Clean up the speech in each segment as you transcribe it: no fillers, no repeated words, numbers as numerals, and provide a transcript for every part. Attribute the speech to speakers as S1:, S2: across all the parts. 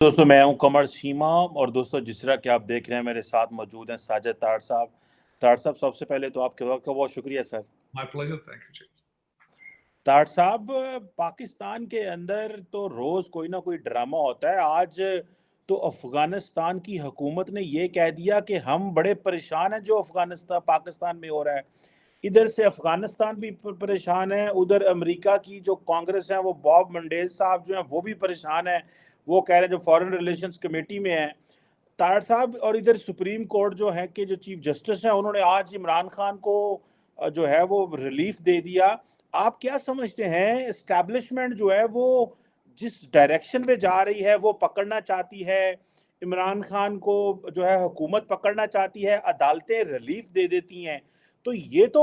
S1: दोस्तों मैं हूं कमर सीमा और दोस्तों जिस तरह कि आप देख रहे हैं मेरे साथ मौजूद हैं साजिद ताड़ साहब सबसे पहले तो आपके वक्त का बहुत शुक्रिया sir.
S2: My pleasure. Thank you, James.
S1: ताड़ साहब, पाकिस्तान के अंदर तो रोज कोई ना कोई ड्रामा होता है। आज तो अफगानिस्तान की हुकूमत ने ये कह दिया कि हम बड़े परेशान हैं जो अफगानिस्तान पाकिस्तान में हो रहा है। इधर से अफगानिस्तान भी परेशान है, उधर अमेरिका की जो कांग्रेस है वो बॉब मंडेज साहब जो हैं वो भी परेशान है। वो कह रहे हैं जो फॉरेन रिलेशंस कमेटी में है तारड़ साहब, और इधर सुप्रीम कोर्ट जो है कि जो चीफ जस्टिस है उन्होंने आज इमरान खान को जो है वो रिलीफ दे दिया। आप क्या समझते हैं, एस्टैब्लिशमेंट जो है वो जिस डायरेक्शन में जा रही है वो पकड़ना चाहती है, इमरान खान को जो है हुकूमत पकड़ना चाहती है, अदालतें रिलीफ दे देती हैं, तो ये तो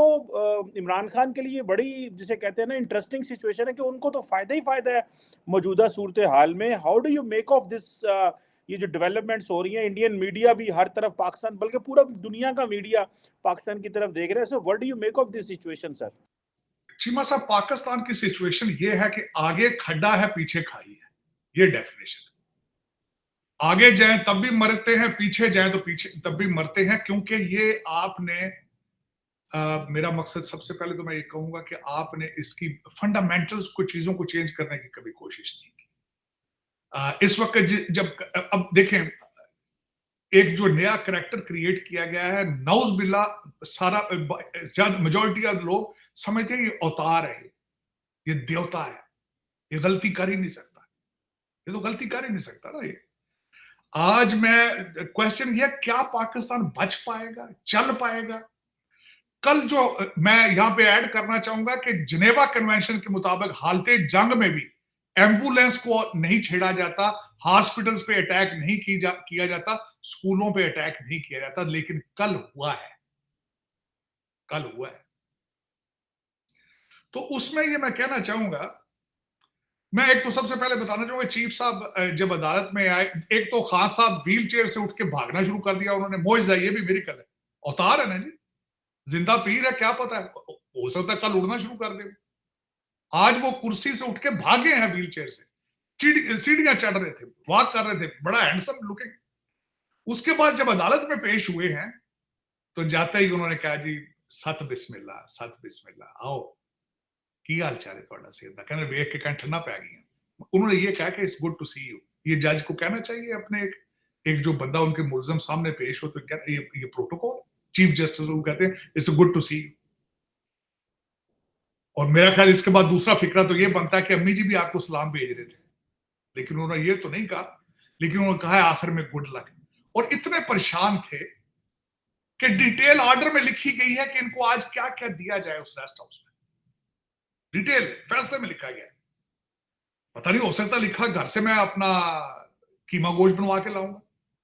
S1: इमरान खान के लिए बड़ी जिसे कहते हैं ना इंटरेस्टिंग सिचुएशन है कि उनको तो फायदा ही फायदा है मौजूदा सूरत हाल में। How do you make of this? ये जो डेवलपमेंट्स हो रही हैं, इंडियन मीडिया भी हर तरफ पाकिस्तान बल्कि पूरा दुनिया का मीडिया पाकिस्तान की तरफ देख रहा है। So what do you make of this situation sir?
S2: Cheema साहब, पाकिस्तान की सिचुएशन ये है कि आगे खड्डा है पीछे खाई है, ये डेफिनेशन है। आगे जाएं तब भी मरते हैं, पीछे जाएं तो पीछे तब भी मरते हैं, क्योंकि ये आपने मेरा मकसद सबसे पहले तो मैं ये कहूंगा कि आपने इसकी फंडामेंटल्स को चीजों को चेंज करने की कभी कोशिश नहीं की। इस वक्त जब अब देखें, एक जो नया करेक्टर क्रिएट किया गया है, नौज बिल्ला, सारा ज्यादा मेजोरिटी ऑफ लोग समझते हैं ये अवतार है, ये देवता है, ये गलती कर ही नहीं सकता। ये तो गलती कर ही नहीं सकता ना। ये आज मैं क्वेश्चन ये, क्या पाकिस्तान बच पाएगा, चल पाएगा? कल जो मैं यहां पे ऐड करना चाहूंगा कि जिनेवा कन्वेंशन के मुताबिक हालते जंग में भी एम्बुलेंस को नहीं छेड़ा जाता, हॉस्पिटल्स पे अटैक नहीं किया जाता, स्कूलों पे अटैक नहीं किया जाता, लेकिन कल हुआ है। कल हुआ है। तो उसमें ये मैं कहना चाहूंगा, मैं एक तो सबसे पहले बताना चाहूंगा, चीफ साहब जब अदालत में आए, एक तो खान साहब व्हील चेयर से उठ के भागना शुरू कर दिया उन्होंने। मोइजा, ये भी मेरी कल है, अवतार है ना जी, जिंदा पीर है, क्या पता है, हो सकता है कल उड़ना शुरू कर दे। आज वो कुर्सी से उठ के भागे हैं व्हील चेयर से, सीढ़ियां चढ़ रहे थे, वॉक कर रहे थे, बड़ा हैंडसम लुकिंग। उसके बाद जब अदालत में पेश हुए हैं तो जाते ही उन्होंने कहा, जी सत बिस्मिल्लाह, सत बिस्मिल्लाह, आओ की हाल चाल है थोड़ा सी, कहने वेख के ठंडा पै गई। उन्होंने ये कहा कि it's good to see you. ये जज को कहना चाहिए अपने एक जो बंदा उनके मुलजम सामने पेश हो तो ये प्रोटोकॉल, चीफ जस्टिस को कहते हैं it's good to see you. और मेरा ख्याल इसके बाद दूसरा फिक्रा तो ये बनता है कि अम्मी जी भी आपको सलाम भेज रहे थे, लेकिन उन्होंने ये तो नहीं कहा, लेकिन उन्होंने कहा आखिर में गुड लक। और इतने परेशान थे कि डिटेल ऑर्डर में लिखी गई है कि इनको आज क्या क्या दिया जाए उस रेस्ट हाउस में, डिटेल फैसले में लिखा गया है। पता नहीं, हो सकता लिखा घर से मैं अपना कीमा गोश्त बनवा के लाऊंगा,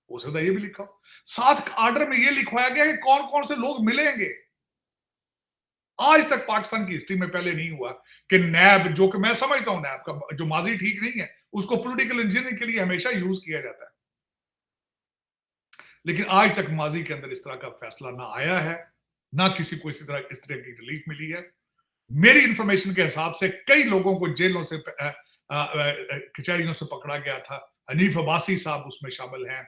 S2: हो सकता ये भी लिखा हो। साथ ऑर्डर में ये लिखवाया गया कि कौन कौन से लोग मिलेंगे। आज तक पाकिस्तान की हिस्ट्री में पहले नहीं हुआ कि नैब, जो कि मैं समझता हूं नैब का जो माजी ठीक नहीं है, उसको पॉलिटिकल इंजीनियरिंग के लिए हमेशा यूज किया जाता है, लेकिन आज तक माजी के अंदर इस तरह का फैसला ना आया है, ना किसी को इस तरह की रिलीफ मिली है। मेरी इंफॉर्मेशन के हिसाब से कई लोगों को जेलों से कचहरियों से पकड़ा गया था। हनीफ अब्बासी साहब उसमें शामिल हैं,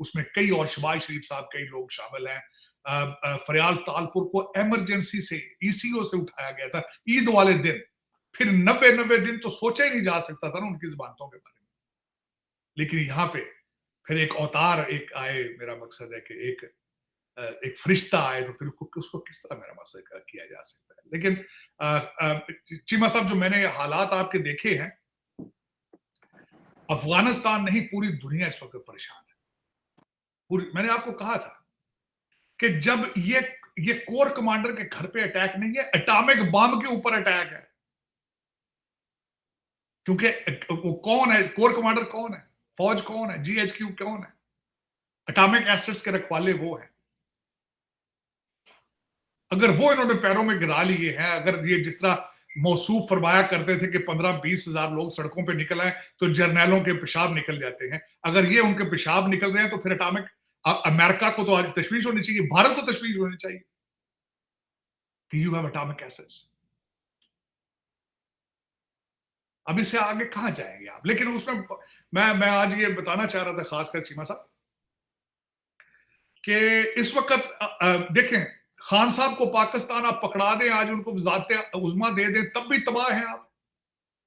S2: उसमें कई और शहबाज शरीफ साहब, कई लोग शामिल हैं। फरियाल तालपुर को इमरजेंसी से ईसीओ से उठाया गया था ईद वाले दिन। फिर 90 दिन तो सोचा ही नहीं जा सकता था ना उनकी जबानतों के बारे में, लेकिन यहाँ पे फिर एक अवतार एक आए। मेरा मकसद है कि एक फरिश्ता आए तो फिर उसको किस तरह मेरा मकसद किया जा सकता है। लेकिन चीमा साहब, जो मैंने हालात आपके देखे हैं, अफगानिस्तान नहीं पूरी दुनिया इस वक्त परेशान है। पूरी, मैंने आपको कहा था कि जब ये कोर कमांडर के घर पे अटैक नहीं है, एटॉमिक बम के ऊपर अटैक है। क्योंकि वो कौन है कोर कमांडर, कौन है, फौज कौन है, जीएचक्यू कौन है, एटॉमिक एसेट्स के रखवाले वो है। अगर वो इन्होंने पैरों में गिरा लिए हैं, अगर ये जिस तरह मौसूफ फरमाया करते थे कि 15-20 हजार लोग सड़कों पे निकल आए तो जर्नैलों के पेशाब निकल जाते हैं, अगर ये उनके पेशाब निकल रहे हैं तो फिर एटॉमिक, अमेरिका को तो आज तशवीश होनी चाहिए, भारत को तशवीश होनी चाहिए कि यू हैव एटॉमिक एसेट्स। अब इससे आगे कहां जाएंगे आप? लेकिन उसमें मैं आज ये बताना चाह रहा था खासकर चीमा साहब कि इस वक्त देखें, खान साहब को पाकिस्तान आप पकड़ा दें, आज उनको वज़ारत उज़्मा दे दें, तब भी तबाह हैं आप,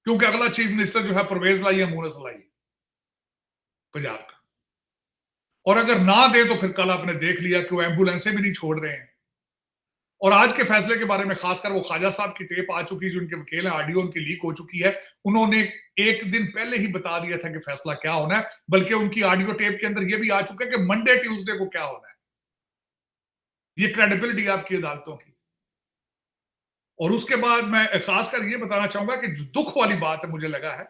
S2: क्योंकि अगला चीफ मिनिस्टर जो है परवेज लाई है, मूनस लाई पंजाब का। और अगर ना दे तो फिर कल आपने देख लिया कि वो एम्बुलेंसें भी नहीं छोड़ रहे हैं। और आज के फैसले के बारे में खासकर वो ख्वाजा साहब की टेप आ चुकी, जो उनके वकील है, ऑडियो उनकी लीक हो चुकी है। उन्होंने एक दिन पहले ही बता दिया था कि फैसला क्या होना है, बल्कि उनकी ऑडियो टेप के अंदर यह भी आ चुका है कि मंडे ट्यूसडे को क्या होना है। ये क्रेडिबिलिटी आपकी अदालतों की। और उसके बाद मैं खासकर ये बताना चाहूंगा कि जो दुख वाली बात है मुझे लगा है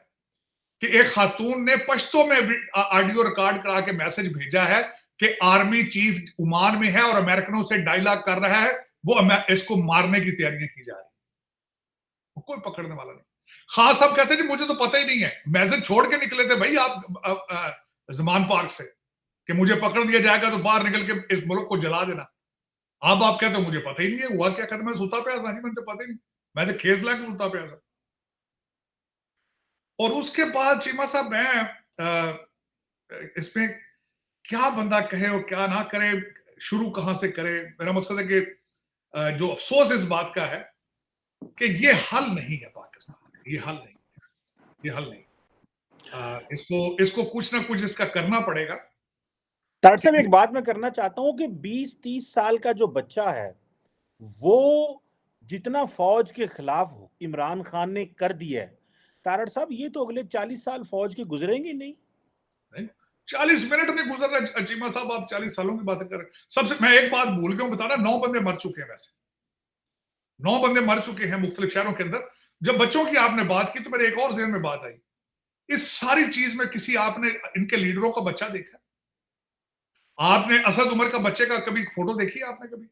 S2: कि एक खातून ने पश्तो में ऑडियो रिकॉर्ड करा के मैसेज भेजा है कि आर्मी चीफ ओमान में है और अमेरिकनों से डायलॉग कर रहा है, वो इसको मारने की तैयारियां की जा रही, कोई पकड़ने वाला नहीं। खान साहब कहते हैं जी मुझे तो पता ही नहीं है, मैसेज छोड़ के निकले थे भाई आप जमान पार्क से कि मुझे पकड़ दिया जाएगा तो बाहर निकल के इस मुल्क को जला देना। अब आप कहते हो मुझे पता ही नहीं है हुआ क्या। कहते मैं सुता पे नहीं, मैंने तो पता ही नहीं, मैं तो खेस लाके सुता पे। और उसके बाद चीमा साहब मैं इसमें क्या बंदा कहे और क्या ना करे, शुरू कहां से करे। मेरा मकसद है कि जो अफसोस इस बात का है कि ये हल नहीं है पाकिस्तान, ये हल नहीं, ये हल नहीं। इसको कुछ ना कुछ इसका करना पड़ेगा।
S1: तार साहब एक बात मैं करना चाहता हूं कि 20-30 साल का जो बच्चा है वो जितना फौज के खिलाफ इमरान खान ने कर दिया है, तारड़ साहब ये तो अगले 40 साल फौज के गुजरेंगे नहीं।
S2: 40 मिनट नहीं गुजर रहा चीमा साहब, आप 40 सालों की बातें कर रहे हैं। सबसे मैं एक बात भूल गया हूं बताना, 9 बंदे मर चुके हैं, वैसे 9 बंदे मर चुके हैं मुख्तलिफ शहरों के अंदर। जब बच्चों की आपने बात की तो मेरे एक और ज़हन में बात आई, इस सारी चीज में किसी आपने इनके लीडरों का बच्चा देखा? आपने असद उमर का बच्चे का कभी फोटो देखी आपने कभी?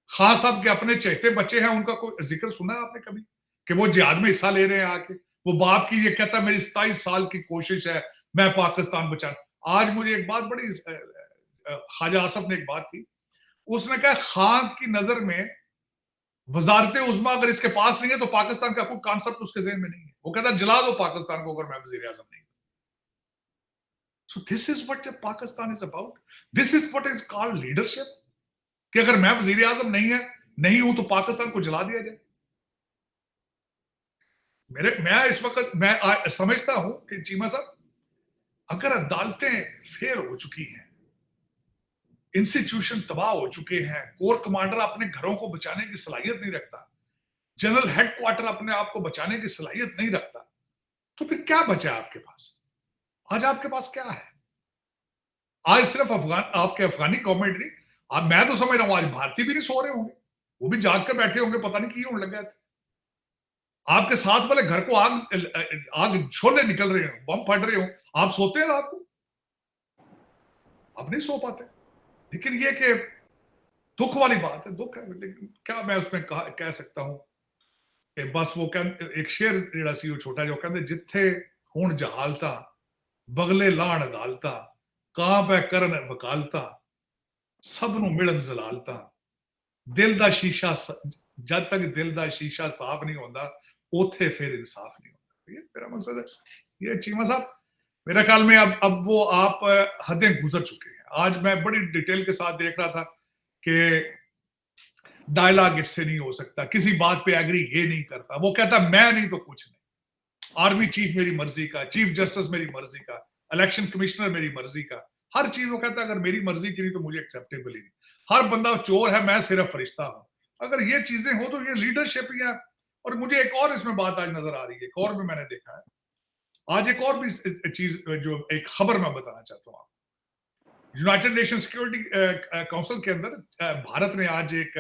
S2: खान साहब के अपने चहते बच्चे हैं, उनका कोई जिक्र सुना आपने कभी कि वो जिहाद में हिस्सा ले रहे हैं आके? वो बाप की ये कहता है मेरी 27 साल की कोशिश है मैं पाकिस्तान बचा। आज मुझे एक बात बड़ी ख्वाजा आसफ ने एक बात की, उसने कहा खान की नजर में वजारत उज़्मा अगर इसके पास नहीं है तो पाकिस्तान का कोई कॉन्सेप्ट उसके ज़हन में नहीं है। वो कहता जला दो पाकिस्तान को अगर मैं वज़ीर आज़म नहीं। So this is what Pakistan is about. This is what is called leadership. कि अगर मैं वजीर आजम नहीं हूं तो पाकिस्तान को जला दिया जाए। मैं इस वक्त मैं समझता हूं कि चीमा साहब, अगर अदालतें फेल हो चुकी हैं, इंस्टीट्यूशन तबाह हो चुके हैं, कोर कमांडर अपने घरों को बचाने की सलाहियत नहीं रखता, जनरल हेडक्वार्टर अपने आप को बचाने की सलाहियत नहीं रखता, तो फिर क्या बचा आपके पास? आज आपके पास क्या है? आज सिर्फ आपके अफगानी गवर्नमेंट नहीं, अब मैं तो समझ रहा हूं आज भारतीय भी नहीं सो रहे होंगे, वो भी जाग कर बैठे होंगे, पता नहीं क्यों होने लग गए थे। आपके साथ वाले घर को आग शोले निकल रहे हो, बम फट रहे हो, आप सोते हैं रात को? आप नहीं सो पाते। लेकिन ये कि दुख वाली बात है, दुख है, लेकिन क्या मैं उसमें कह सकता हूं कि बस वो एक शेर जेड़ा सी वो छोटा जो कहते जिथे हुण जहालता बगले लाण अदालता कां पै करन वकालता सबनों मिलन जलालता दिल दा शीशा जब तक दिल दा शीशा साफ नहीं होता उथे फिर इंसाफ नहीं होता। ये मेरा मकसद है। ये चीमा साहब मेरे ख्याल में अब वो आप हदें गुजर चुके हैं। आज मैं बड़ी डिटेल के साथ देख रहा था कि डायलॉग इससे नहीं हो सकता, किसी बात पे एग्री ये नहीं करता, वो कहता मैं नहीं तो कुछ नहीं, आर्मी चीफ मेरी मर्जी का, चीफ जस्टिस मेरी मर्जी का, इलेक्शन कमिश्नर मेरी मर्जी का, हर चीज वो कहता है अगर मेरी मर्जी की नहीं तो मुझे एक्सेप्टेबल ही नहीं, हर बंदा चोर है, मैं सिर्फ फरिश्ता हूं। अगर ये चीजें हो तो ये लीडरशिप ही है। और मुझे एक और इसमें बात आज नजर आ रही है, एक और भी मैंने देखा है आज, एक और भी चीज जो एक खबर मैं बताना चाहता हूँ आपको। यूनाइटेड नेशन सिक्योरिटी काउंसिल के अंदर भारत ने आज एक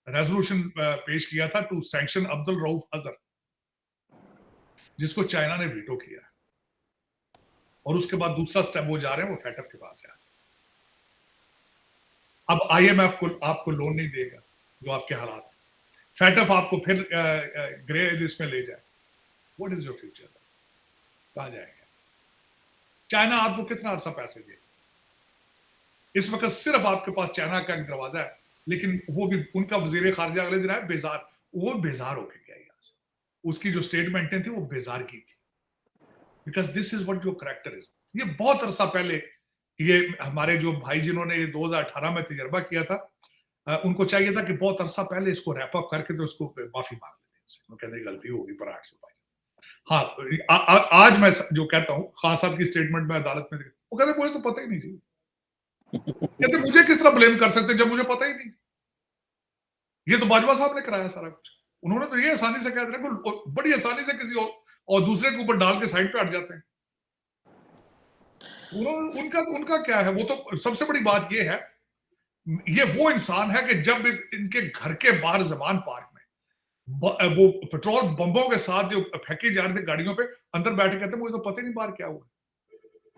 S2: रेजोल्यूशन पेश किया था टू सैंक्शन अब्दुल रऊफ अजहर, जिसको चाइना ने वीटो किया। और उसके बाद दूसरा स्टेप वो जा रहे हैं, वो फैटअप के पास जा रहे हैं। अब IMF को आपको लोन नहीं देगा जो आपके हालात, फैटअप आपको फिर ग्रे लिस्ट में ले जाए। What is your future? कहां जाएंगे? चाइना आपको कितना अर्सा पैसे दे? इस वक्त सिर्फ आपके पास चाइना का एक दरवाजा है, लेकिन वो भी उनका वजीर खारजा अगले दिन आया बेजार, वो बेजार होके गया यहाँ से। उसकी जो स्टेटमेंटें थी वो बेजार की थी। Because this is what your character is. ये बहुत अरसा पहले ये हमारे जो भाई जिन्होंने ये 2018 में तजर्बा किया था, उनको चाहिए था कि बहुत अरसा पहले इसको रैप अप करके तो उसको माफी मांग लेते, वो कहते गलती होगी पर 800 भाई। हाँ, आज मैं जो कहता हूँ, खान साहब की स्टेटमेंट में अदालत में, वो कहते मुझे तो पता ही नहीं जी। कहते मुझे किस तरह ब्लेम कर सकते जब मुझे पता ही नहीं। ये तो बाजवा साहब ने कराया सारा कुछ। उन्होंने तो ये आसानी से कह दिया, बड़ी आसानी से किसी और दूसरे के ऊपर डाल के साइड पे हट जाते हैं। उनका क्या है, वो तो सबसे बड़ी बात ये है, ये वो इंसान है कि जब इनके घर के बाहर जमान पार्क में वो पेट्रोल बम्बों के साथ जो फेंके जा रहे थे गाड़ियों पे, अंदर बैठे कहते मुझे तो पता ही नहीं बाहर क्या हुआ,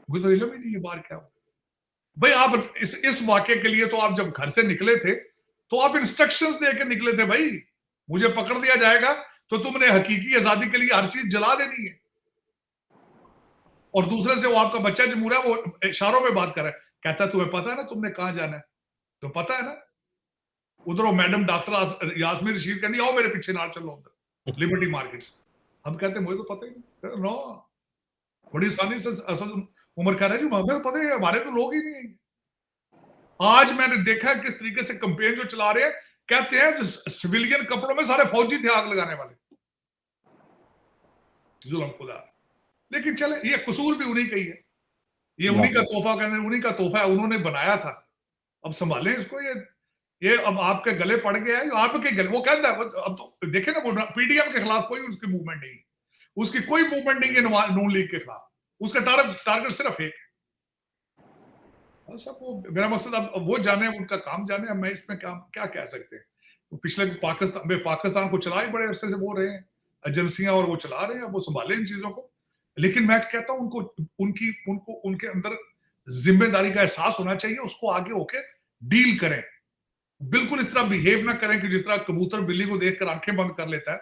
S2: मुझे तो इल्म ही नहीं है बाहर क्या हुआ। भाई आप इस वाक्य के लिए तो आप जब घर से निकले थे तो आप इंस्ट्रक्शंस दे के निकले थे, भाई मुझे पकड़ लिया जाएगा तो तुमने हकीकी आजादी के लिए हर चीज जला देनी है। और दूसरे से वो आपका बच्चा जो मुरा वो इशारों में बात कर रहा है, कहता है तुम्हें पता है ना तुमने कहां जाना है, तो पता है ना। उधर वो मैडम डॉक्टर यास्मीन रशीद कहती आओ मेरे पीछे ना चलो उधर लिबर्टी मार्केट्स। हम कहते हैं मुझे तो पता ही नहीं, नो बड़ी आसानी से असद उमर कह रहा है जी हमें तो पता ही है, हमारे तो लोग ही नहीं है। आज मैंने देखा किस तरीके से कंपेन जो चला रहे हैं, कहते हैं जो सिविलियन कपड़ों में सारे फौजी थे आग लगाने वाले, जुल्म खुदा। लेकिन चले ये कसूर भी उन्हीं का ही है, ये उन्हीं का तोहफा, कहते उन्हीं का तोहफा है, उन्होंने बनाया था, अब संभालें इसको। ये अब आपके गले पड़ गया है, आपके गले, वो कहता है अब तो देखे ना, वो पीडीएम के खिलाफ कोई उसकी मूवमेंट नहीं है, उसकी कोई मूवमेंट नहीं है नून लीग के खिलाफ, उसका टारगेट सिर्फ एक है। वो मेरा मकसद अब वो जाने, उनका काम जाने, अब मैं इसमें क्या कह सकते हैं। तो पिछले पाकिस्तान को चला ही बड़े अरसे से बोल रहे हैं एजेंसियां, और वो चला रहे हैं, वो संभाले इन चीजों को। लेकिन मैं कहता हूं उनको उनके अंदर जिम्मेदारी का एहसास होना चाहिए, उसको आगे होके डील करें। बिल्कुल इस तरह बिहेव ना करें कि जिस तरह कबूतर बिल्ली को देखकर आंखें बंद कर लेता है।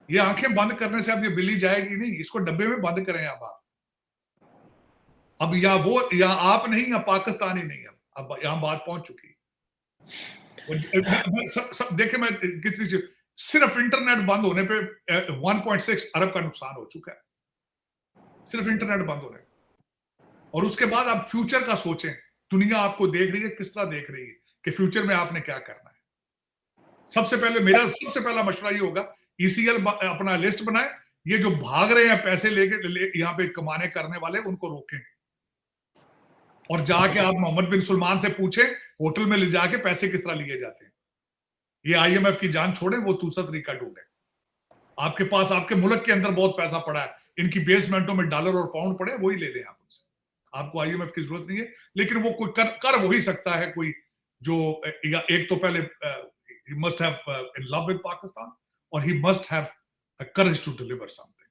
S2: ये आंखें बंद करने से अब ये बिल्ली जाएगी नहीं, इसको डब्बे में बंद करें अब या वो या आप नहीं या पाकिस्तान ही नहीं, अब यहां बात पहुंच चुकी है। देखे मैं कितनी चीज, सिर्फ इंटरनेट बंद होने पे 1.6 अरब का नुकसान हो चुका है, सिर्फ इंटरनेट बंद होने। और उसके बाद आप फ्यूचर का सोचें, दुनिया आपको देख रही है, किस तरह देख रही है कि फ्यूचर में आपने क्या करना है। सबसे पहले मेरा सबसे पहला मशवरा ये होगा, ईसीएल अपना लिस्ट बनाए, ये जो भाग रहे हैं पैसे लेके यहाँ पे कमाने करने वाले, उनको रोकें। और जाके आप मोहम्मद बिन सलमान से पूछें होटल में ले जाके पैसे किस तरह लिए जाते हैं। ये आईएमएफ की जान छोड़े, वो दूसरा तरीका ढूंढे। आपके पास आपके मुल्क के अंदर बहुत पैसा पड़ा है, इनकी बेसमेंटों में डॉलर और पाउंड पड़े, वही ले लें आप उनसे, आपको आईएमएफ की जरूरत नहीं है। लेकिन वो कोई कर वही सकता है कोई जो एक तो पहले he must have in love with Pakistan और he must have a courage to deliver something,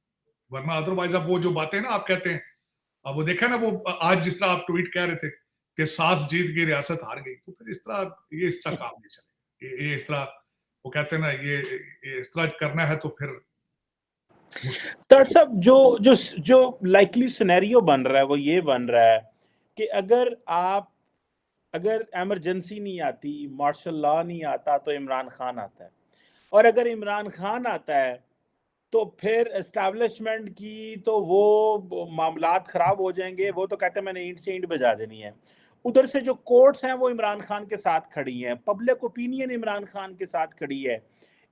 S2: वरना अदरवाइज अब वो जो बातें ना आप कहते हैं, अब वो देखा ना, वो आज जिस तरह आप ट्वीट कह रहे थे कि सास जीत गई रियासत हार गई, तो फिर इस तरह काम नहीं चलेगा। ये इस तरह वो कहते हैं ना, ये इस तरह करना है तो फिर
S1: डॉक्टर साहब जो लाइकली सिनेरियो बन रहा है वो ये बन रहा है कि अगर इमरजेंसी नहीं आती, मार्शल लॉ नहीं आता, तो इमरान खान आता है, और अगर इमरान खान आता है तो फिर एस्टैब्लिशमेंट की तो वो मामलात खराब हो जाएंगे। वो तो कहते हैं मैंने ईंट से ईंट बजा देनी है। उधर से जो कोर्ट्स हैं वो इमरान खान के साथ खड़ी हैं, पब्लिक ओपिनियन इमरान खान के साथ खड़ी है।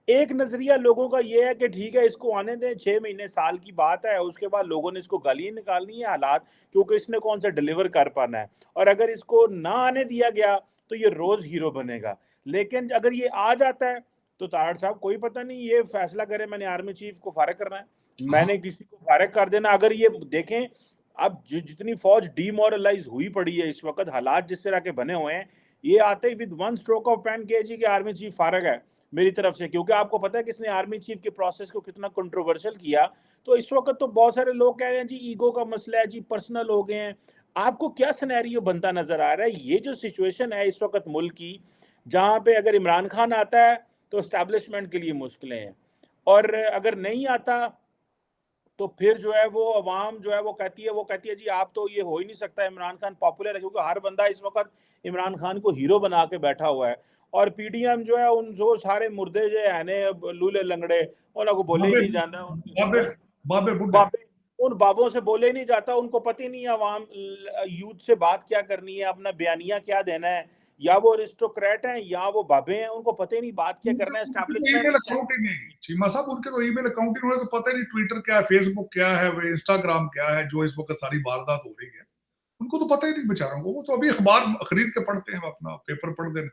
S1: एक नजरिया लोगों का ये है कि ठीक है इसको आने दें, 6 महीने साल की बात है, उसके बाद लोगों ने इसको गालियां निकालनी है हालात, क्योंकि इसने कौन सा डिलीवर कर पाना है, और अगर इसको ना आने दिया गया तो ये रोज हीरो बनेगा। लेकिन अगर ये आ जाता है तो तारड़ साहब कोई पता नहीं, ये फैसला करे मैंने आर्मी चीफ को फारिग करना है, मैंने किसी को फारिग कर देना। अगर ये देखें अब जितनी फौज डीमोरलाइज हुई पड़ी है इस वक्त, हालात जिस तरह के बने हुए हैं, ये आते ही with one stroke of pen के जी के आर्मी चीफ फारिग है मेरी तरफ से। क्योंकि आपको पता है किसने आर्मी चीफ के प्रोसेस को कितना कंट्रोवर्शियल किया। तो इस वक्त तो बहुत सारे लोग कह रहे हैं जी ईगो का मसला है जी, पर्सनल हो गए हैं। आपको क्या सिनेरियो बनता नजर आ रहा है, ये जो सिचुएशन है इस वक्त मुल्क की, जहां पे अगर इमरान खान आता है तो एस्टैब्लिशमेंट के लिए मुश्किलें हैं, और अगर नहीं आता तो फिर जो है वो अवाम जो है वो कहती है जी आप तो, ये हो ही नहीं सकता, इमरान खान पॉपुलर है, क्योंकि हर बंदा इस वक्त इमरान खान को हीरो बना के बैठा हुआ है। और पीडीएम जो है उन जो सारे मुर्दे जो है ने लूले लंगड़े, उनको बोले ही नहीं जाता,
S2: बाबे
S1: उन बाबों से बोले नहीं जाता, उनको पता ही नहीं है अवाम यूथ से बात क्या करनी है, अपना बयानिया क्या देना है, या वो अरिस्टोक्रेट हैं या वो बाबे हैं, उनको पता ही नहीं बात क्या करना है।
S2: ईमेल
S1: एस्टैब्लिशमेंट
S2: अकाउंट ही नहीं चीमा साहब, उनके तो ईमेल अकाउंट ही, उन्हें तो पता ही नहीं ट्विटर क्या है, फेसबुक क्या है, इंस्टाग्राम क्या है, जो इस वक्त सारी वारदात हो रही है उनको तो पता ही नहीं बेचारों को। वो तो अभी अखबार खरीद के पढ़ते हैं, अपना पेपर पढ़ते हैं,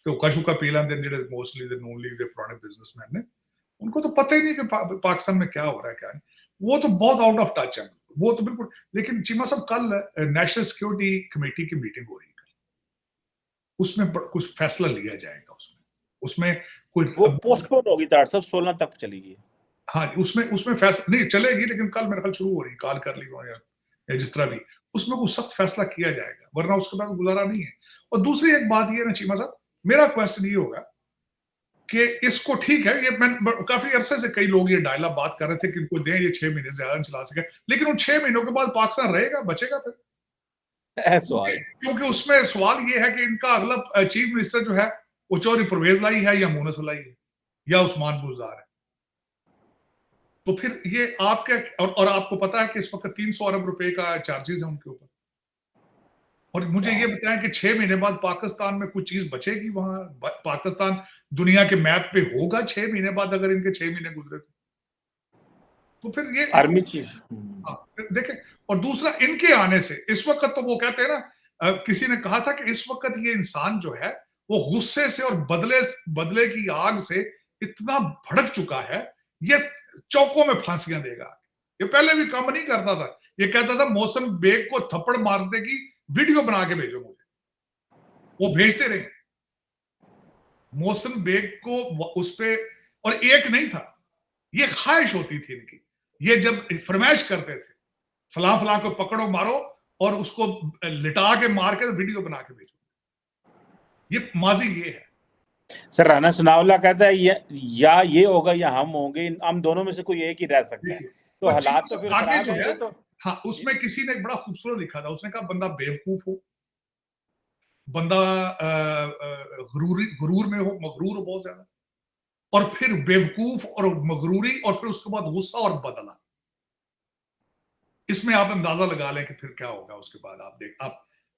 S2: तो कशुका पीला दिन जेडे मोस्टली दे नून लीग दे पुराने बिजनेसमैन ने, उनको तो पता ही नहीं कि पाकिस्तान में क्या हो रहा है क्या नहीं। वो तो बहुत आउट ऑफ टच है, वो तो बिल्कुल। लेकिन चीमा साहब कल नेशनल सिक्योरिटी कमेटी की मीटिंग हो रही है, उसमें कुछ फैसला लिया जाएगा। उसमें कोई
S1: वो पोस्टपोन होगी, 16 तक चलेगी।
S2: हाँ, उसमें फैसला नहीं चलेगी, लेकिन कल मेरे ख्याल शुरू हो रही, कॉल कर ली या जिस तरह भी, उसमें कुछ सख्त फैसला किया जाएगा, वरना उसके बाद गुजारा नहीं है। और दूसरी एक बात ये ना चीमा साहब, मेरा क्वेश्चन ये होगा कि इसको ठीक है, ये मैं काफी अरसे से कई लोग ये डायलॉग बात कर रहे थे कि इनको दें ये 6 महीने ज्यादा चला सके, लेकिन उन 6 महीनों के बाद पाकिस्तान रहेगा, बचेगा फिर?
S1: सवाल है।
S2: क्योंकि उसमें सवाल ये है कि इनका अगला चीफ मिनिस्टर जो है वो चौधरी परवेज लाई है या मुनस लाई है या उस्मान बुजदार है। तो फिर ये आपके और आपको पता है कि इस वक्त 300 अरब रुपए का चार्जेस है उनके ऊपर। और मुझे ये बताएं कि 6 महीने बाद पाकिस्तान में कुछ चीज बचेगी वहां? पाकिस्तान दुनिया के मैप पे होगा 6 महीने बाद, अगर इनके 6 महीने गुजरे तो फिर ये
S1: आर्मी चीफ।
S2: हाँ, देखें। और दूसरा, इनके आने से इस वक्त तो वो कहते हैं ना, किसी ने कहा था कि इस वक्त ये इंसान जो है वो गुस्से से और बदले की आग से इतना भड़क चुका है, ये चौकों में फांसियां देगा। ये पहले भी काम नहीं करता था, ये कहता था मौसम बेग को थप्पड़ मारने की वीडियो बना के भेजो मुझे, वो भेजते रहे मौसम बेग को उस पे। और एक नहीं था, ये ख्वाहिश होती थी इनकी, ये जब फरमाइश करते थे फला फला को पकड़ो मारो और उसको लिटा के मार के वीडियो बना के भेजो, ये माजी ये है।
S1: सर राना सनाउल्लाह कहता है या ये होगा या हम होंगे, हम दोनों में से कोई एक ही रह सकता है। तो हालात तो फिर
S2: आगे
S1: खराब
S2: जो
S1: है
S2: है,
S1: ये तो।
S2: हाँ, उसमें किसी ने एक बड़ा खूबसूरत लिखा था, उसने कहा बंदा बेवकूफ हो, बंदा गुरूर में हो, मगरूर हो बहुत ज्यादा, और फिर बेवकूफ और मगरूरी, और फिर उसके बाद गुस्सा और बदला। इसमें आप अंदाजा लगा लें कि फिर क्या होगा उसके बाद।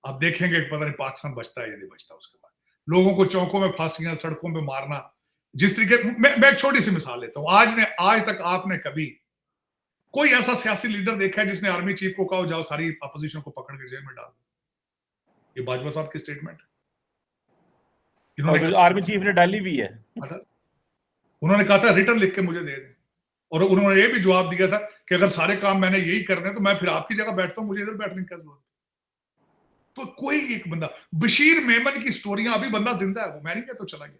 S2: आप देखेंगे पता नहीं पाकिस्तान बचता है या नहीं बचता उसके बाद। लोगों को चौकों में फांसियां, सड़कों पे मारना, जिस तरीके मैं एक छोटी सी मिसाल लेता हूं। आज तक आपने कभी कोई ऐसा सियासी लीडर देखा है जिसने आर्मी चीफ को कहा जाओ सारी अपोजिशन को पकड़ के जेल में डाल दो? ये बाजवा साहब की स्टेटमेंट है।
S1: और आर्मी चीफ ने डाली भी है।
S2: उन्होंने कहा था रिटर्न लिख के मुझे दे दें, और उन्होंने ये भी जवाब दिया था कि अगर सारे काम मैंने यही करने तो मैं फिर आपकी जगह बैठता हूं, मुझे इधर बैठने की क्या जरूरत। तो कोई एक बंदा, बशीर मेमन की स्टोरियां, अभी बंदा जिंदा है, वो मैं नहीं कहता चला गया।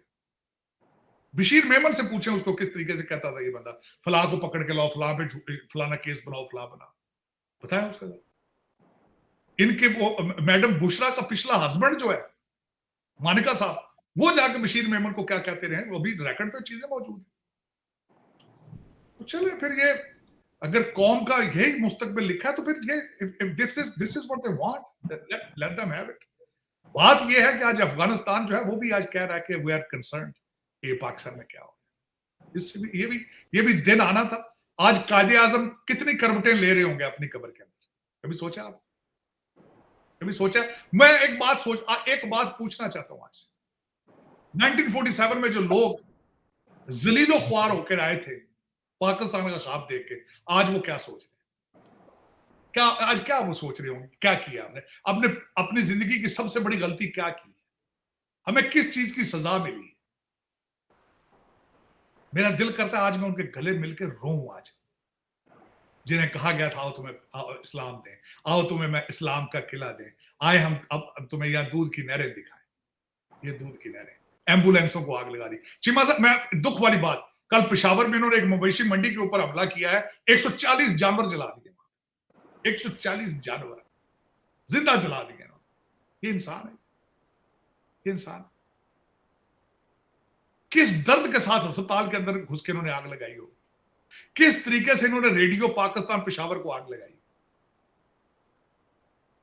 S2: बशीर मेमन से पूछे उसको किस तरीके से कहता था ये बंदा, फला को पकड़ के लाओ, फला पे फलाना केस बनाओ, फला बना, बताया उसका। इनके वो मैडम बुशरा का पिछला हस्बैंड जो है मानिका साहब, वो जाके बशीर मेमन को क्या कहते रहे, वो भी रिकॉर्ड पे चीजें मौजूद है। तो चले फिर ये, अगर कौम का यही मुस्तकबिल लिखा है तो फिर ये this is what they want, let them have it. बात ये है कि आज अफगानिस्तान जो है वो भी आज कह रहा है कि वी आर कंसर्न्ड ये पाकिस्तान में क्या हो। इससे भी ये भी दिन आना था। आज कायदे आजम कितनी करवटें ले रहे होंगे अपनी कब्र के अंदर, कभी सोचा आप? कभी सोचा? मैं एक बात पूछना चाहता हूं। आज 1947 में जो लोग जलीलो ख्वार होकर आए थे पाकिस्तान का ख्वाब देख के, आज वो क्या सोच रहे हैं? आज क्या वो सोच रहे होंगे? क्या किया आपने अपनी जिंदगी की सबसे बड़ी गलती क्या की? हमें किस चीज की सजा मिली? मेरा दिल करता है आज मैं उनके गले मिलकर रोऊं, आज जिन्हें कहा गया था आओ तुम्हें इस्लाम दें, आओ तुम्हें मैं इस्लाम का किला दें, आए हम अब तुम्हें यहां दूध की नहरें दिखाएं। ये दूध की नहरें, एम्बुलेंसों को आग लगा दी। चिमा साहब, मैं दुख वाली बात, कल पेशावर में इन्होंने एक मवेशी मंडी के ऊपर हमला किया है, 140 जानवर जला दिए, 140 जानवर जिंदा जला दिए। ये इंसान है? ये इंसान किस दर्द के साथ अस्पताल के अंदर घुस के इन्होंने आग लगाई हो, किस तरीके से इन्होंने रेडियो पाकिस्तान पेशावर को आग लगाई,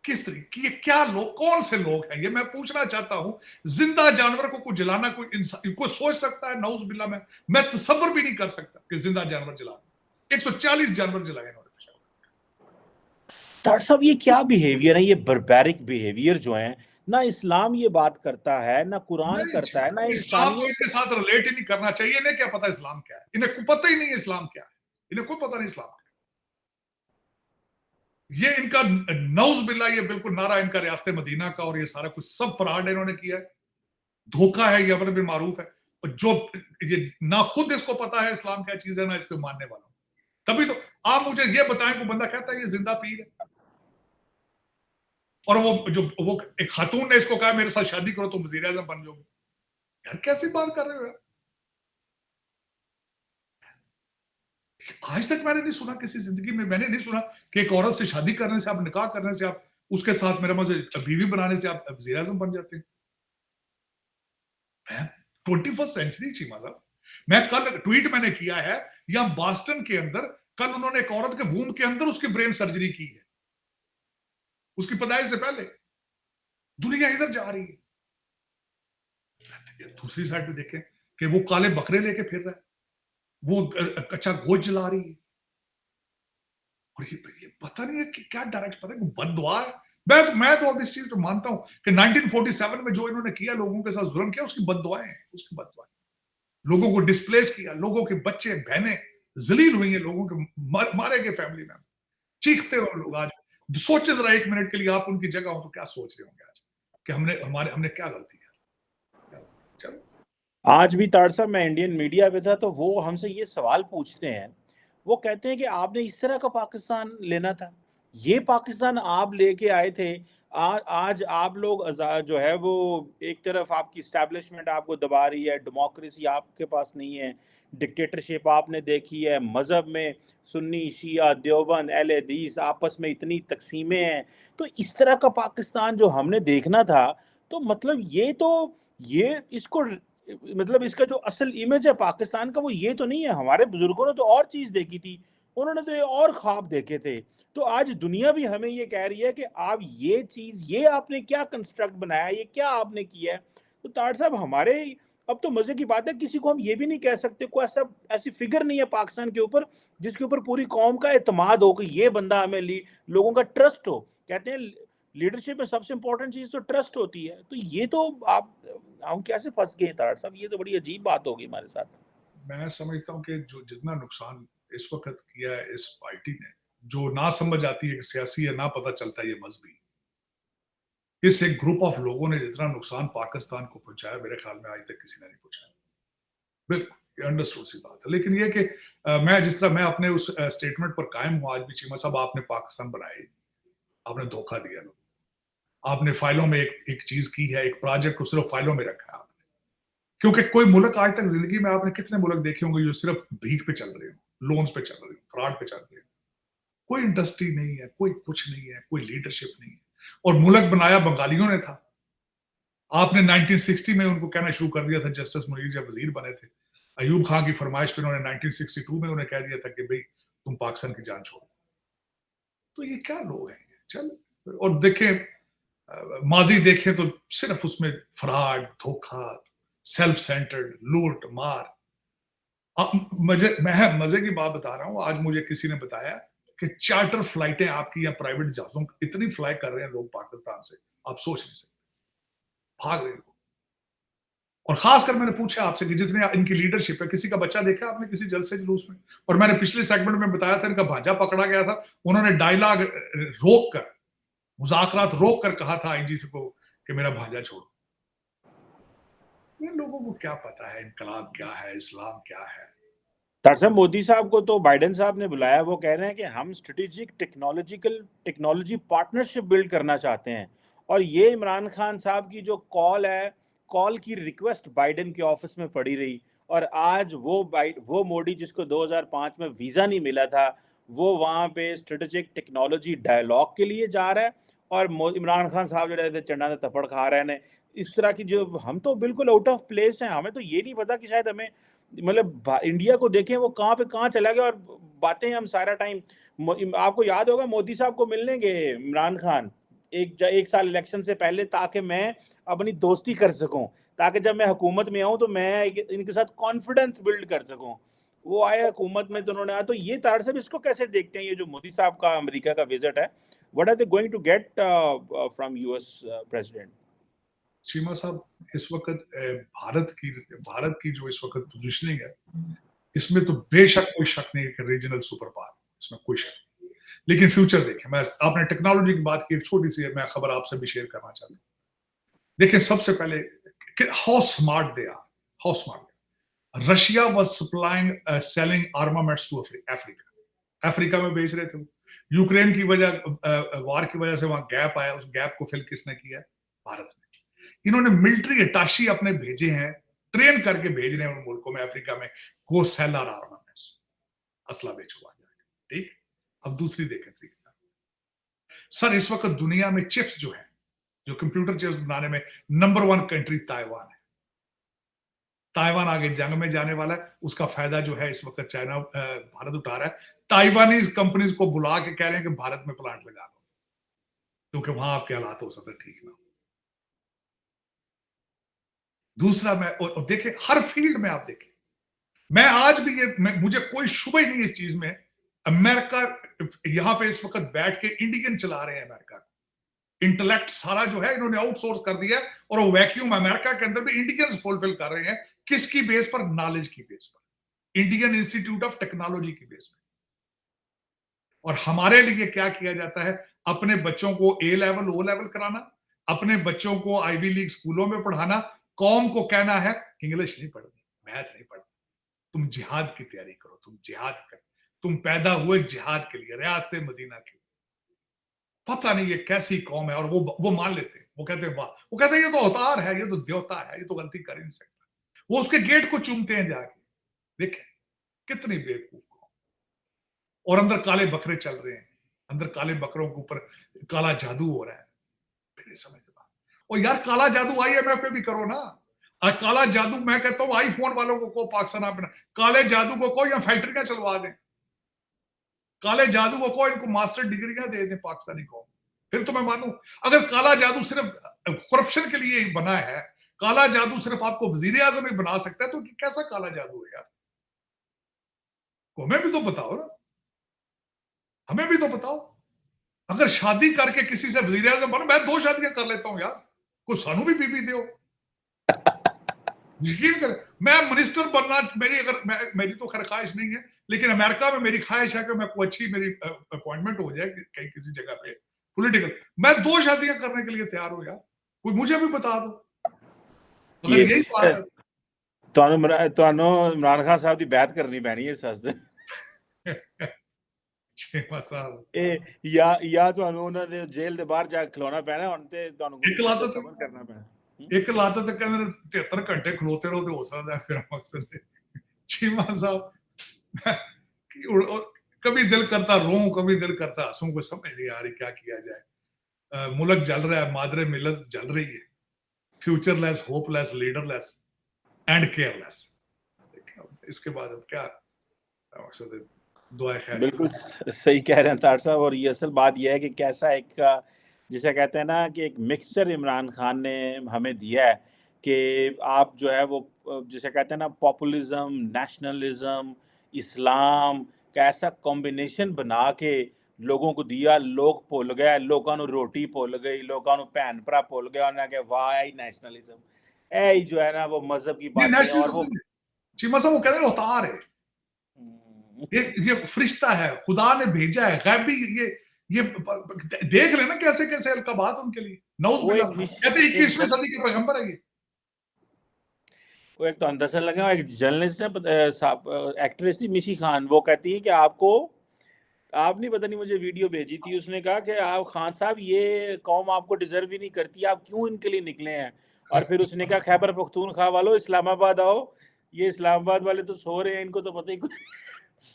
S2: किस तरीके, क्या लोग, कौन से लोग हैं ये मैं पूछना चाहता हूं। जिंदा जानवर को जलाना कोई इंसान कोई सोच सकता है? नौज बिल्ला, मैं तसव्वुर भी नहीं कर सकता कि जिंदा जानवर जला, 140 जानवर जलाए इन्होंने पेशावर।
S1: डॉक्टर साहब ये क्या बिहेवियर है, ये बर्बैरिक बिहेवियर जो है ना, इस्लाम ये बात करता है ना कुरान
S2: नहीं,
S1: करता है ना
S2: इस्लाम तो
S1: इंसानियत।
S2: इनके साथ रिलेट ही नहीं करना चाहिए। इन्हें क्या पता इस्लाम क्या है? इन्हें पता ही नहीं है इस्लाम क्या है। इन्हें कोई पता नहीं इस्लाम क्या है। ये इनका नौज बिल्ला, ये बिल्कुल नारा इनका रियासत मदीना का, और ये सारा कुछ सब फ्रॉड इन्होंने किया है, धोखा है, ये अमर बिन मारूफ है। और जो ये ना खुद इसको पता है इस्लाम क्या चीज है, ना इसको मानने वाला। तभी तो आप मुझे ये बताएं, कोई बंदा कहता है ये जिंदा पीर है, और वो एक खातून ने इसको कहा मेरे साथ शादी करो तो वजीर आजम बन जाओगे। यार कैसी बात कर रहे हो यार? आज तक मैंने नहीं सुना, किसी जिंदगी में मैंने नहीं सुना कि एक औरत से शादी करने से, आप निकाह करने से, आप उसके साथ मेरे मजे बीवी बनाने से आप वजीर आजम बन जाते हैं। 21st सेंचुरी चीमा साहब। मैं कल ट्वीट मैंने किया है, यहां बॉस्टन के अंदर कल उन्होंने एक औरत के वूम के अंदर उसकी ब्रेन सर्जरी की है, उसकी पैदाइश से पहले। दुनिया इधर जा रही है। दूसरी साइड पे देखें कि वो काले बकरे लेके फिर रहा है, वो कच्चा गोश्त जला रही है, और ये पता नहीं है कि क्या डायरेक्ट, पता है बददुआ है। मैं तो अब इस चीज पे मानता हूं कि 1947 में जो इन्होंने किया, लोगों के साथ जुल्म किया, उसकी बददुआएं हैं, उसकी बददुआएं। लोगों को डिस्प्लेस किया, लोगों के बच्चे बहनें जलील हुई हैं, लोगों के मारे गए, फैमिली में चीखते हो लोग आज। सोचे जरा एक मिनट के लिए, आप उनकी जगह हो तो क्या सोच रहे होंगे आज, कि हमने क्या गलती की। चलो,
S1: आज भी ताड़ साहब मैं इंडियन मीडिया पे था तो वो हमसे ये सवाल पूछते हैं, वो कहते हैं कि आपने इस तरह का पाकिस्तान लेना था, ये पाकिस्तान आप लेके आए थे। आज आप लोग जो है वो एक तरफ आपकी इस्टेब्लिशमेंट आपको दबा रही है, डेमोक्रेसी आपके पास नहीं है, डिक्टेटरशिप आपने देखी है, मज़हब में सुन्नी शिया देवबंद अहले हदीस आपस में इतनी तकसीमें हैं। तो इस तरह का पाकिस्तान जो हमने देखना था, तो मतलब ये इसको मतलब इसका जो असल इमेज है पाकिस्तान का वो ये तो नहीं है। हमारे बुजुर्गों ने तो और चीज देखी थी, उन्होंने तो ये और ख्वाब देखे थे। तो आज दुनिया भी हमें ये कह रही है कि आप ये चीज, ये आपने क्या कंस्ट्रक्ट बनाया, ये क्या आपने किया है। तो तार साहब हमारे, अब तो मजे की बात है, किसी को हम ये भी नहीं कह सकते, कोई ऐसा ऐसी फिगर नहीं है पाकिस्तान के ऊपर जिसके ऊपर पूरी कौम का एतमाद हो कि ये बंदा हमें लोगों का ट्रस्ट हो। कहते हैं लीडरशिप में सबसे इंपॉर्टेंट चीज तो ट्रस्ट होती है। तो ये तो आप, हम कैसे फंस गए तार साहब, ये तो बड़ी अजीब बात होगी हमारे साथ।
S2: मैं समझता हूं कि जो जितना नुकसान इस वक्त किया है इस पार्टी ने, जो ना समझ आती है कि सियासी है, ना पता चलता है ये मजहबी, इस एक ग्रुप ऑफ लोगों ने जितना नुकसान पाकिस्तान को पहुंचाया, मेरे ख्याल में आज तक किसी ने नहीं पहुंचाया। बिल्कुल ये अंडरस्टूड सी बात है। लेकिन ये कि मैं जिस तरह मैं अपने उस स्टेटमेंट पर कायम हूं आज भी, चीमा साहब आपने पाकिस्तान बनाए, आपने धोखा दिया लोग, आपने फाइलों में एक चीज की है, एक प्रोजेक्ट को सिर्फ फाइलों में रखा है आपने। क्योंकि कोई मुल्क आज तक जिंदगी में आपने कितने मुल्क देखे होंगे जो सिर्फ भीख पे चल रहे हो, लोन्स पे चल रहे हो, फ्रॉड पे चल रहे हो, कोई इंडस्ट्री नहीं है, कोई कुछ नहीं है, कोई लीडरशिप नहीं है। और मुल्क बनाया बंगालियों ने था। आपने 1960 में उनको कहना शुरू कर दिया था, जस्टिस मुनीर जब वजीर बने थे, अयूब खान की फरमाइश पे उन्होंने 1962 में उन्हें कह दिया था कि भाई तुम पाकिस्तान की जान छोड़ो। तो ये क्या लोग हैं? चल, और देखें माजी देखें तो सिर्फ उसमें फ्रॉड, धोखा, सेल्फ सेंटर्ड, लूट मार। मजे की बात बता रहा हूं, आज मुझे किसी ने बताया कि चार्टर फ्लाइटें आपकी या प्राइवेट जहाजों इतनी फ्लाई कर रहे हैं लोग पाकिस्तान से, आप सोच नहीं सकते, भाग रहे हैं। और खासकर मैंने पूछा आपसे कि जितने इनकी लीडरशिप है, किसी का बच्चा देखा आपने किसी जलसे जुलूस में? और मैंने पिछले सेगमेंट में बताया था इनका भांजा पकड़ा गया था, उन्होंने डायलॉग रोक कर, मुज़ाकरात रोक कर कहा था आईजी को कि मेरा भांजा छोड़ो। इन लोगों को क्या पता है इनकलाब क्या है, इस्लाम क्या है।
S1: डॉक्टर साहब मोदी साहब को तो बाइडेन साहब ने बुलाया, वो कह रहे हैं कि हम स्ट्रेटेजिक टेक्नोलॉजी पार्टनरशिप बिल्ड करना चाहते हैं। और ये इमरान खान साहब की जो कॉल है, कॉल की रिक्वेस्ट बाइडेन के ऑफिस में पड़ी रही। और आज वो मोदी जिसको 2005 में वीज़ा नहीं मिला था, वो वहाँ पे स्ट्रेटेजिक टेक्नोलॉजी डायलॉग के लिए जा रहा है। और इमरान खान साहब जो रहते चंडा से थप्पड़ खा रहे हैं। इस तरह की जो, हम तो बिल्कुल आउट ऑफ प्लेस हैं, हमें तो ये नहीं पता कि शायद हमें, मतलब इंडिया को देखें वो कहाँ पे कहाँ चला गया। और बातें हम सारा टाइम, आपको याद होगा मोदी साहब को मिलने गए इमरान खान एक साल इलेक्शन से पहले, ताकि मैं अपनी दोस्ती कर सकूं, ताकि जब मैं हुकूमत में आऊं तो मैं इनके साथ कॉन्फिडेंस बिल्ड कर सकूं। वो आए हुकूमत में तो उन्होंने आया। तो ये तार साहब इसको कैसे देखते हैं, ये जो मोदी साहब का अमेरिका का विजिट है, what are they going to get from US president?
S2: Cheema साहब, इस वक्त भारत की जो इस वक्त पोजीशनिंग है, इसमें तो बेशक कोई शक नहीं है कि रीजनल सुपर पावर, इसमें कोई शक नहीं। लेकिन फ्यूचर देखें, मैं आपने टेक्नोलॉजी की बात की, एक छोटी सी मैं खबर आपसे भी शेयर करना चाहता हूँ। देखिए, सबसे पहले how smart they are, how smart. Russia was supplying selling armaments to Africa, Africa में बेच रहे थे। यूक्रेन की वजह वार की वजह से वहां गैप आया, उस गैप को फिल किसने किया? भारत ने। इन्होंने मिलिट्री अटाशी अपने भेजे हैं, ट्रेन करके भेज रहे हैं उन मुल्कों में, अफ्रीका में, गो सेल आवर आर्मामेंट्स, असला बेचो आ जाएगा। ठीक, अब दूसरी देखें तरीका। सर, इस वक्त दुनिया में चिप्स जो है, जो कंप्यूटर चिप्स बनाने में नंबर 1 कंट्री ताइवान है। ताइवान आगे जंग में जाने वाला है, उसका फायदा जो है इस वक्त चाइना भारत उठा रहा है। ताइवानीज कंपनीज को बुला के कह रहे हैं कि भारत में प्लांट लगा दो, क्योंकि वहां आपके हालात हो सकते ठीक ना। दूसरा, मैं और देखें हर फील्ड में, आप देखें, मैं आज भी मुझे कोई शुबह ही नहीं इस चीज में। अमेरिका यहां पे इस वक्त बैठ के इंडियन चला रहे हैं अमेरिका, इंटेलेक्ट सारा जो है इन्होंने आउटसोर्स कर दिया, और वो वैक्यूम अमेरिका के अंदर भी इंडियंस फुलफिल कर रहे हैं। किसकी बेस पर? नॉलेज की बेस पर, इंडियन इंस्टीट्यूट ऑफ टेक्नोलॉजी की बेस पर। और हमारे लिए क्या किया जाता है? अपने बच्चों को ए लेवल ओ लेवल कराना, अपने बच्चों को आईवी लीग स्कूलों में पढ़ाना, कौम को कहना है इंग्लिश नहीं पढ़नी, मैथ नहीं पढ़नी, तुम जिहाद की तैयारी करो, तुम जिहाद करो, तुम पैदा हुए जिहाद के लिए, रियासत मदीना के। पता नहीं ये कैसी कौम है, और वो मान लेते हैं, वो कहते हैं वाह, वो कहते हैं ये तो अवतार है, ये तो देवता है, ये तो गलती कर ही नहीं सकता। वो उसके गेट को चूमते हैं जाके। देखें कितनी बेवकूफ कौम। और अंदर काले बकरे चल रहे हैं, अंदर काले बकरों के ऊपर काला जादू हो रहा है। फिर समझ बात, और यार काला जादू IMF पे भी करो ना। काला जादू, मैं कहता हूँ आईफोन वालों को पाकिस्तान अपना काले जादू को को या फैक्ट्रियां चलवा दें, काले जादू को इनको मास्टर डिग्रियां दे दें पाकिस्तानी को, फिर तो मैं मानूं। अगर काला जादू सिर्फ करप्शन के लिए ही बना है, काला जादू सिर्फ आपको वजीर आजम ही बना सकता है, तो कैसा काला जादू है यार? हमें भी तो बताओ ना, हमें भी तो बताओ। अगर शादी करके किसी से वजीर आजम बनो, मैं 2 शादियां कर लेता हूं यार, कोई सानू भी बीबी दो। यकीन कर, मैं मिनिस्टर बनना, मेरी तो खैर ख्वाहिश नहीं है, लेकिन अमेरिका में मेरी ख्वाहिश है कि मैं कोई अच्छी मेरी अपॉइंटमेंट हो जाए कहीं किसी जगह पे पॉलिटिकल। मैं 2 शादियां करने के लिए तैयार हूं यार, कोई मुझे भी बता दो। अगर यही बात है
S1: ਤੁਹਾਨੂੰ ਇਮਰਾਨ ਖਾਨ ਸਾਹਿਬ ਦੀ ਬੈਤ ਕਰਨੀ ਪੈਣੀ ਹੈ ਸੱਸ ਦੇ।
S2: चीमा साहब,
S1: ਜਾਂ ਤੁਹਾਨੂੰ ਉਹਨਾਂ ਦੇ ਜੇਲ੍ਹ ਦੇ ਬਾਹਰ ਜਾ ਕੇ ਖਲੋਣਾ ਪੈਣਾ, ਹੁਣ ਤੇ ਤੁਹਾਨੂੰ
S2: ਇੱਕ ਲੱਤ ਤੇ
S1: ਸਬਰ ਕਰਨਾ ਪੈਣਾ।
S2: ਇੱਕ ਲੱਤ ਤੇ ਕਹਿੰਦੇ 73 ਘੰਟੇ ਖਲੋਤੇ ਰਹੋ ਤੇ ਹੋ ਸਕਦਾ है मेरा मकसद है। चीमा साहब, कभी दिल करता रोऊं, कभी दिल करता हंसूं, को समझ नहीं आ रही क्या किया जाए। मुल्क जल रहा है, मादरे मिलत जल रही है, फ्यूचरलेस, होपलेस, लीडरलेस एंड केयरलेस। इसके बाद अब क्या मकसद है? दुआ खैर।
S1: बिल्कुल सही कह रहे हैं तार साहब। और ये असल बात यह है कि कैसा एक जिसे कहते हैं ना कि एक मिक्सचर इमरान खान ने हमें दिया है कि आप जो है वो जिसे कहते हैं ना पॉपुलिज्म, नेशनलिज्म, इस्लाम का ऐसा कॉम्बिनेशन बना के लोगों को दिया। लोग भुल गए, लोगों को रोटी भुल गई, लोगों को भैन भरा भुल गया, उन्होंने कहा वाह ही नेशनलिज्म, यही जो है ना वो मजहब की बातें। और वो
S2: चीमा साहब, वो कहते हैं अवतार है, ये फरिश्ता है, खुदा ने भेजा है, गैबी। ये देख लेना कैसे कैसे अलकाबात उनके लिए। कहते 21वीं सदी के पैगंबर है ये।
S1: वो एक तो अंदर लगा, एक जर्नलिस्ट है, एक्ट्रेस थी मिशी खान, वो कहती है कि आपने पता नहीं मुझे वीडियो भेजी थी, उसने कहा कि आप खान साहब ये कौम आपको डिजर्व ही नहीं करती, आप क्यों इनके लिए निकले हैं। और फिर उसने कहा खैबर पख्तूनख्वा वालों इस्लामाबाद आओ, ये इस्लामाबाद वाले तो सो रहे हैं, इनको तो पता ही कुछ,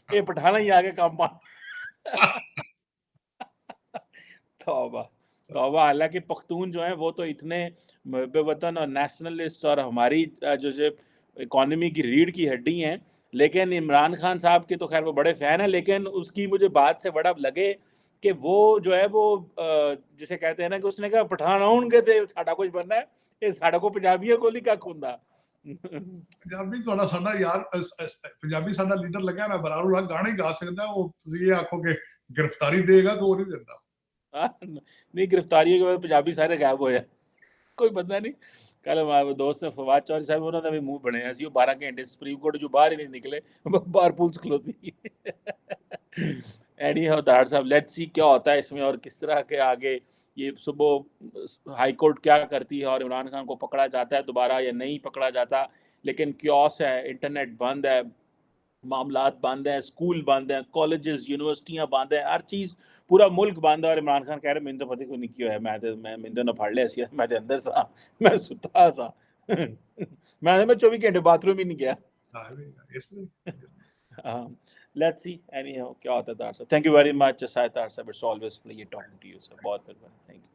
S1: ये पठाना ही आगे काम पा। तौबा तौबा। हालांकि पख्तून जो है वो तो इतने बेवतन और नेशनलिस्ट और हमारी जो इकोनॉमी की रीढ़ की हड्डी हैं, लेकिन इमरान खान साहब के तो खैर वो बड़े फैन हैं। लेकिन उसकी मुझे बात से बड़ा लगे कि वो जो है वो जिसे कहते हैं ना कि उसने कहा पठान आउणगे ते साडा कुछ बनना है, ये साडा को पंजाबियों को नहीं कख हुंदा।
S2: पंजाबी थोड़ा साडा यार, पंजाबी साडा लीडर लगा, मैं बराबर गाने गा सकदा, वो तुसी ये आखो कि गिरफ्तारी देगा तो वो नहीं देता।
S1: नहीं, गिरफ्तारियों के बाद पंजाबी सारे गायब हो जाए, कोई बंदा नहीं। कल हमारे दोस्त ने फवाद चौधरी साहब उन्होंने भी मुंह बने ऐसी 12 घंटे सुप्रीम कोर्ट जो बाहर ही नहीं निकले, बाहर पुलिस खलोती। एनी हाउ तार साहब, लेट्स सी क्या होता है इसमें और किस तरह के आगे ये सुबह हाई कोर्ट क्या करती है और इमरान खान को पकड़ा जाता है दोबारा या नहीं पकड़ा जाता। लेकिन क्योस है, इंटरनेट बंद है, मामलात बंद हैं, स्कूल बंद हैं, कॉलेजेस यूनिवर्सिटियां बंद हैं, हर चीज़ पूरा मुल्क बंद है। और इमरान खान कह रहे मैंने तो पता कोई नहीं किया है, मैं तो ना फड़ लिया सी, मैं अंदर सा, मैं सुता सा। मैं 24 घंटे बाथरूम ही नहीं गया। लेट्स सी एनी हाउ क्या होता है। तार साहब, थैंक यू वेरी मच। तार साहब, it's always pleasure talking to you sir, बहुत बहुत थैंक यू।